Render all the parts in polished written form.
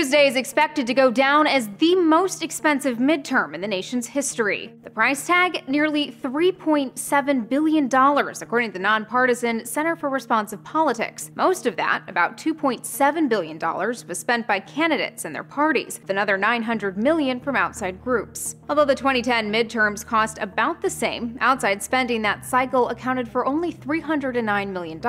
Tuesday is expected to go down as the most expensive midterm in the nation's history. The price tag, nearly $3.7 billion, according to the nonpartisan Center for Responsive Politics. Most of that, about $2.7 billion, was spent by candidates and their parties, with another $900 million from outside groups. Although the 2010 midterms cost about the same, outside spending that cycle accounted for only $309 million.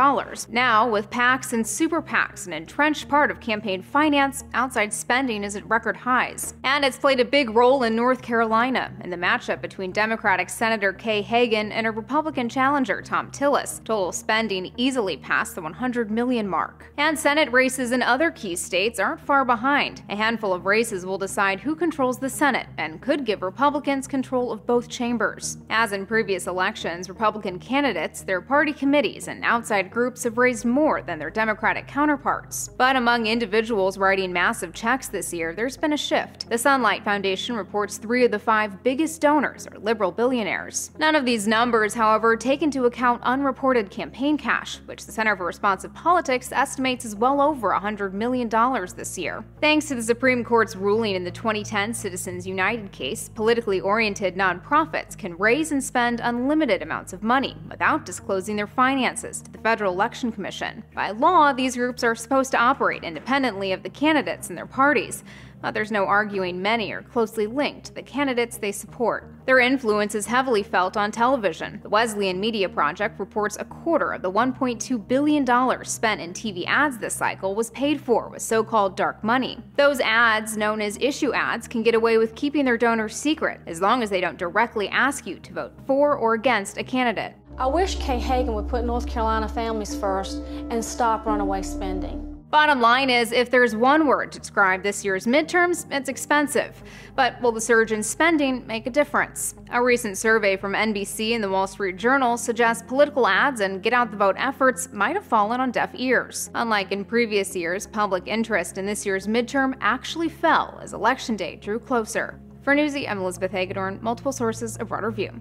Now, with PACs and super PACs an entrenched part of campaign finance, outside spending is at record highs. And it's played a big role in North Carolina, in the matchup between Democratic Senator Kay Hagan and a Republican challenger, Tom Tillis. Total spending easily passed the $100 million mark. And Senate races in other key states aren't far behind. A handful of races will decide who controls the Senate and could give Republicans control of both chambers. As in previous elections, Republican candidates, their party committees, and outside groups have raised more than their Democratic counterparts. But among individuals writing massive checks this year, there's been a shift. The Sunlight Foundation reports 3 of the 5 biggest donors are liberal billionaires. None of these numbers, however, take into account unreported campaign cash, which the Center for Responsive Politics estimates is well over $100 million this year. Thanks to the Supreme Court's ruling in the 2010 Citizens United case, politically oriented nonprofits can raise and spend unlimited amounts of money without disclosing their finances to the Federal Election Commission. By law, these groups are supposed to operate independently of the candidates and their parties, but there's no arguing many are closely linked to the candidates they support. Their influence is heavily felt on television. The Wesleyan Media Project reports a quarter of the $1.2 billion spent in TV ads this cycle was paid for with so-called dark money. Those ads, known as issue ads, can get away with keeping their donors secret as long as they don't directly ask you to vote for or against a candidate. I wish Kay Hagan would put North Carolina families first and stop runaway spending. Bottom line is, if there's one word to describe this year's midterms, it's expensive. But will the surge in spending make a difference? A recent survey from NBC and the Wall Street Journal suggests political ads and get-out-the-vote efforts might have fallen on deaf ears. Unlike in previous years, public interest in this year's midterm actually fell as Election Day drew closer. For Newsy, I'm Elizabeth Hagedorn, multiple sources, a broader view.